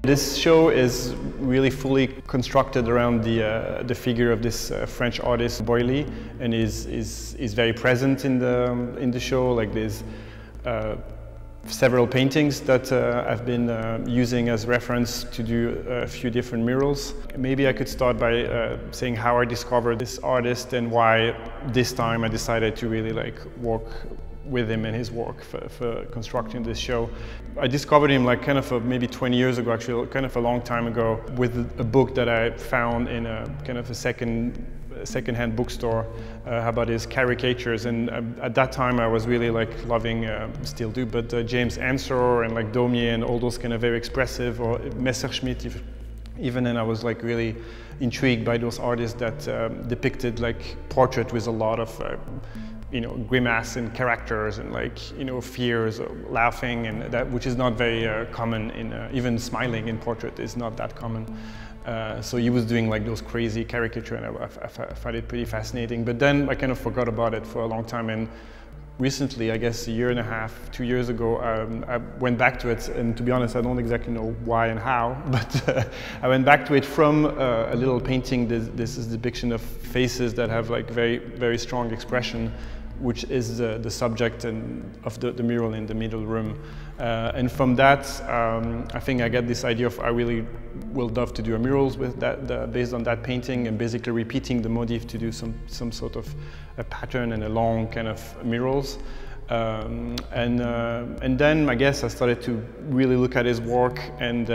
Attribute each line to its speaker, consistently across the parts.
Speaker 1: This show is really fully constructed around the figure of this French artist Boilly, and is very present in the show. Like there's several paintings that I've been using as reference to do a few different murals. Maybe I could start by saying how I discovered this artist and why this time I decided to really like work with him and his work for constructing this show. I discovered him like kind of maybe 20 years ago, actually, kind of a long time ago, with a book that I found in a kind of a second-hand bookstore about his caricatures, and at that time I was really like loving, still do, but James Ensor and like Daumier and all those kind of very expressive, or Messerschmitt even, and I was like really intrigued by those artists that depicted like portrait with a lot of you know, grimace and characters and like, you know, fears or laughing, and that, which is not very common in even smiling in portrait is not that common. So he was doing like those crazy caricature, and I found it pretty fascinating. But then I kind of forgot about it for a long time, and recently, I guess a year and a half, 2 years ago, I went back to it, and to be honest, I don't exactly know why and how, but I went back to it from a little painting. This is a depiction of faces that have like very strong expression, which is the subject of the mural in the middle room. And from that, I think I get this idea of I really will love to do a murals with that, based on that painting, and basically repeating the motif to do some sort of a pattern and a long kind of murals. And then I guess I started to really look at his work and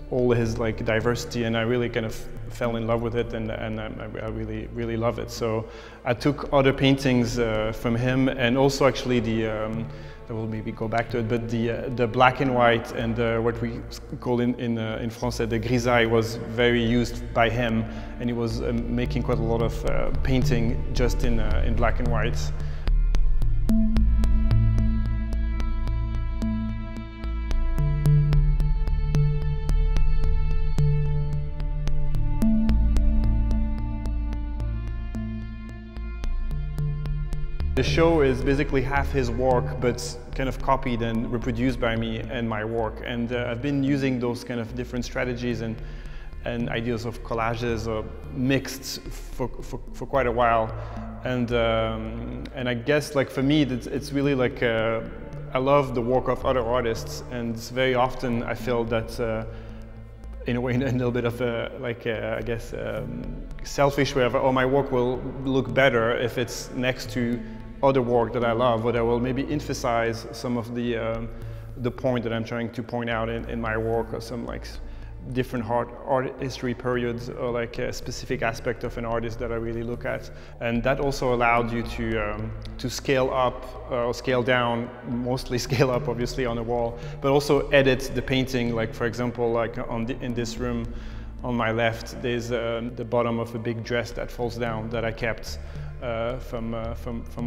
Speaker 1: all his like diversity, and I really kind of fell in love with it, and I really love it. So I took other paintings from him, and also actually I will maybe go back to it, but the black and white and what we call in Français the grisaille was very used by him, and he was making quite a lot of painting just in black and white. The show is basically half his work, but kind of copied and reproduced by me and my work. And I've been using those kind of different strategies and ideas of collages mixed for quite a while. And I guess like for me, it's really like I love the work of other artists, and very often I feel that in a way, a little bit of I guess selfish way of, oh, my work will look better if it's next to other work that I love, but I will maybe emphasize some of the point that I'm trying to point out in my work, or some like different art history periods, or like a specific aspect of an artist that I really look at. And that also allowed you to scale up or scale down, mostly scale up obviously on the wall, but also edit the painting. Like for example, like in this room on my left, there's the bottom of a big dress that falls down that I kept from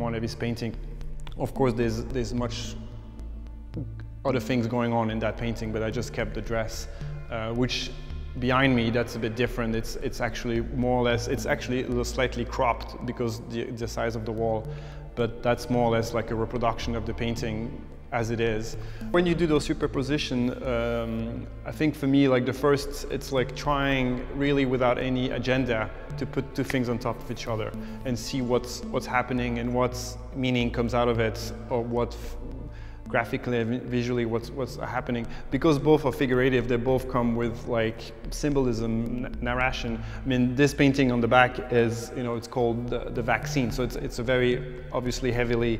Speaker 1: one of his paintings. Of course, there's much other things going on in that painting, but I just kept the dress, which behind me, that's a bit different. It's actually more or less, it's actually a little slightly cropped because the size of the wall, but that's more or less like a reproduction of the painting as it is. When you do those superposition, I think for me, like the first, it's like trying really without any agenda to put two things on top of each other and see what's happening and what meaning comes out of it, or what graphically and visually what's happening. Because both are figurative, they both come with like symbolism, narration. I mean, this painting on the back is, you know, it's called the vaccine, so it's a very obviously heavily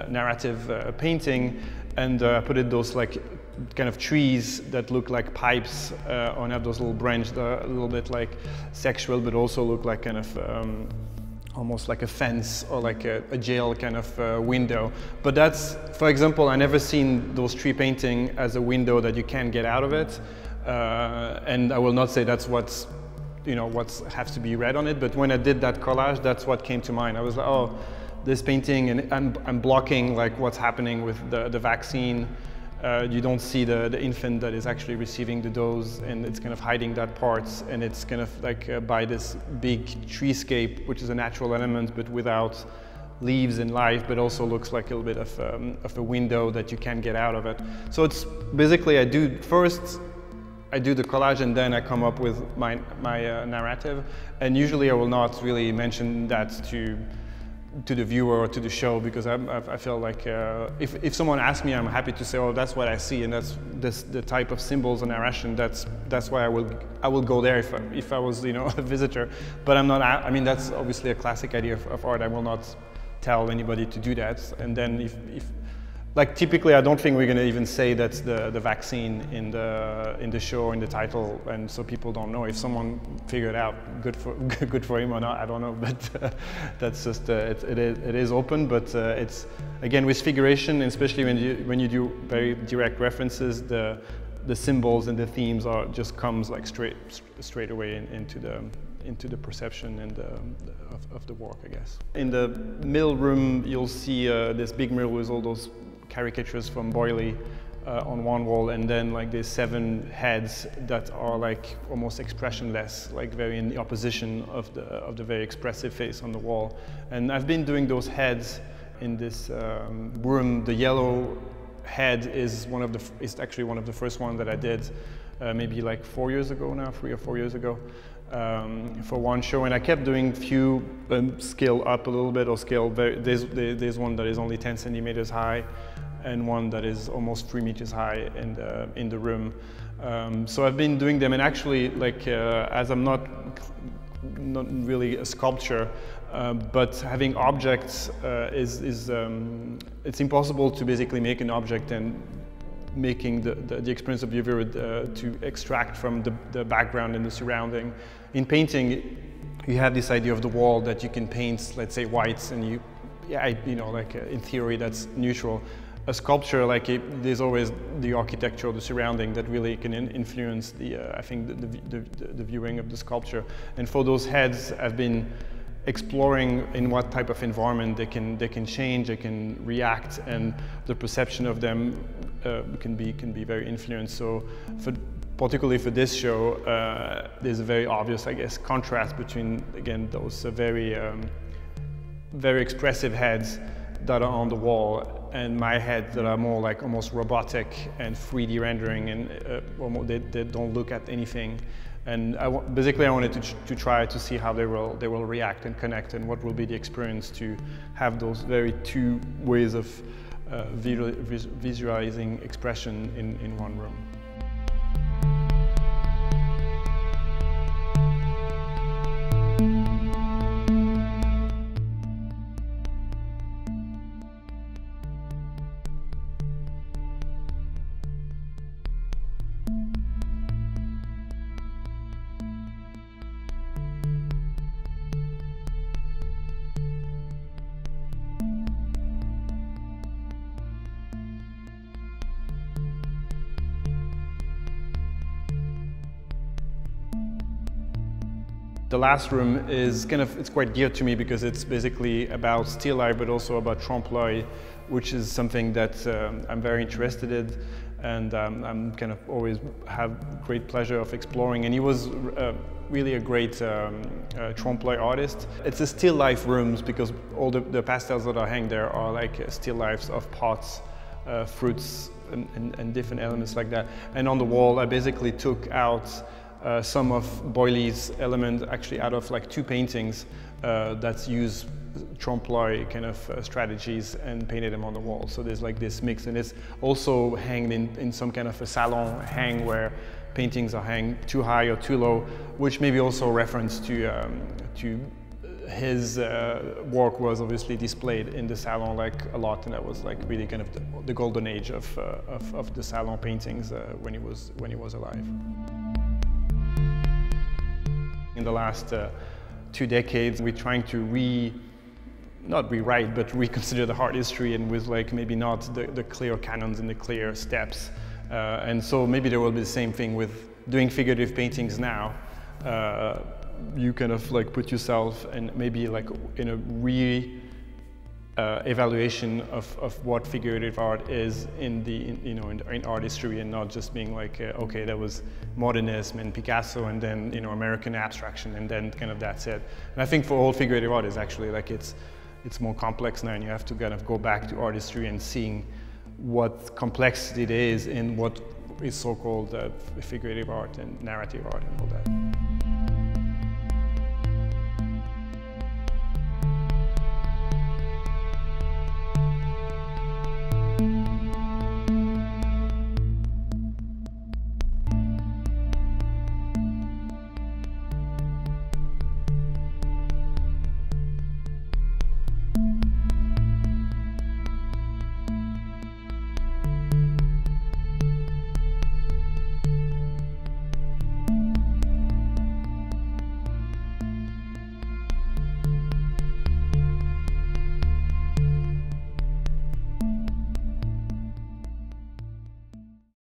Speaker 1: narrative painting, and I put it those like kind of trees that look like pipes on have those little branches that are a little bit like sexual, but also look like kind of almost like a fence or like a jail kind of window. But that's, for example, I never seen those tree painting as a window that you can't get out of it. And I will not say that's what's, you know, what has to be read on it, but when I did that collage, that's what came to mind. I was like, oh, this painting, and I'm blocking like what's happening with the vaccine. You don't see the infant that is actually receiving the dose, and it's kind of hiding that part, and it's kind of like by this big treescape, which is a natural element, but without leaves and life, but also looks like a little bit of a window that you can't get out of it. So it's basically, I do first I do the collage and then I come up with my narrative, and usually I will not really mention that to the viewer or to the show, because I feel like if someone asks me, I'm happy to say, oh, that's what I see, and that's the type of symbols and narration. That's why I will go there if I was, you know, a visitor. But I'm not. I mean, that's obviously a classic idea of art. I will not tell anybody to do that. And then if like typically, I don't think we're going to even say that's the vaccine in the show or in the title, and so people don't know. If someone figured it out, good for him or not, I don't know. But that's just it is open. But it's again with figuration, and especially when you do very direct references, the symbols and the themes just comes like straight away into the perception and of the work, I guess. In the middle room, you'll see this big mural with all those caricatures from Boiley on one wall, and then like these 7 heads that are like almost expressionless, like very in the opposition of the very expressive face on the wall. And I've been doing those heads in this room. The yellow head is actually one of the first ones that I did maybe like 4 years ago now, 3 or 4 years ago. For one show, and I kept doing few scale up a little bit or scale very. There's one that is only 10 centimeters high, and one that is almost 3 meters high in the room. So I've been doing them, and actually, like as I'm not really a sculpture, but having objects it's impossible to basically make an object and making the experience of the viewer to extract from the background and the surrounding. In painting, you have this idea of the wall that you can paint, let's say, whites, and you know, like in theory that's neutral. A sculpture, like there's always the architecture, the surrounding that really can influence I think the viewing of the sculpture. And for those heads, I've been exploring in what type of environment they can change, they can react, and the perception of them can be very influenced. So particularly for this show, there's a very obvious, I guess, contrast between, again, those very expressive heads that are on the wall and my heads that are more like almost robotic and 3D rendering, and they don't look at anything. And basically I wanted to try to see how they will react and connect, and what will be the experience to have those very 2 ways of visualizing expression in one room. The last room is it's quite dear to me because it's basically about still life, but also about trompe-l'oeil, which is something that I'm very interested in, and I'm kind of always have great pleasure of exploring. And he was really a great trompe-l'oeil artist. It's a still life rooms because all the pastels that are hanging there are like still lifes of pots, fruits, and different elements like that. And on the wall, I basically took out some of Boiley's elements actually out of like 2 paintings that use trompe-l'oeil kind of strategies and painted them on the wall. So there's like this mix, and it's also hanged in some kind of a salon hang where paintings are hanged too high or too low, which maybe also reference to his work was obviously displayed in the salon like a lot, and that was like really kind of the golden age of the salon paintings when he was alive. In the last 2 decades, we're trying to not rewrite, but reconsider the art history, and with like maybe not the clear canons and the clear steps. And so maybe there will be the same thing with doing figurative paintings now. You kind of like put yourself and maybe like in a evaluation of what figurative art is in art history, and not just being like okay, that was modernism and Picasso, and then American abstraction, and then kind of that's it. And I think for all figurative art is actually like it's more complex now, and you have to kind of go back to art history and seeing what complexity it is, and is so-called figurative art and narrative art and all that.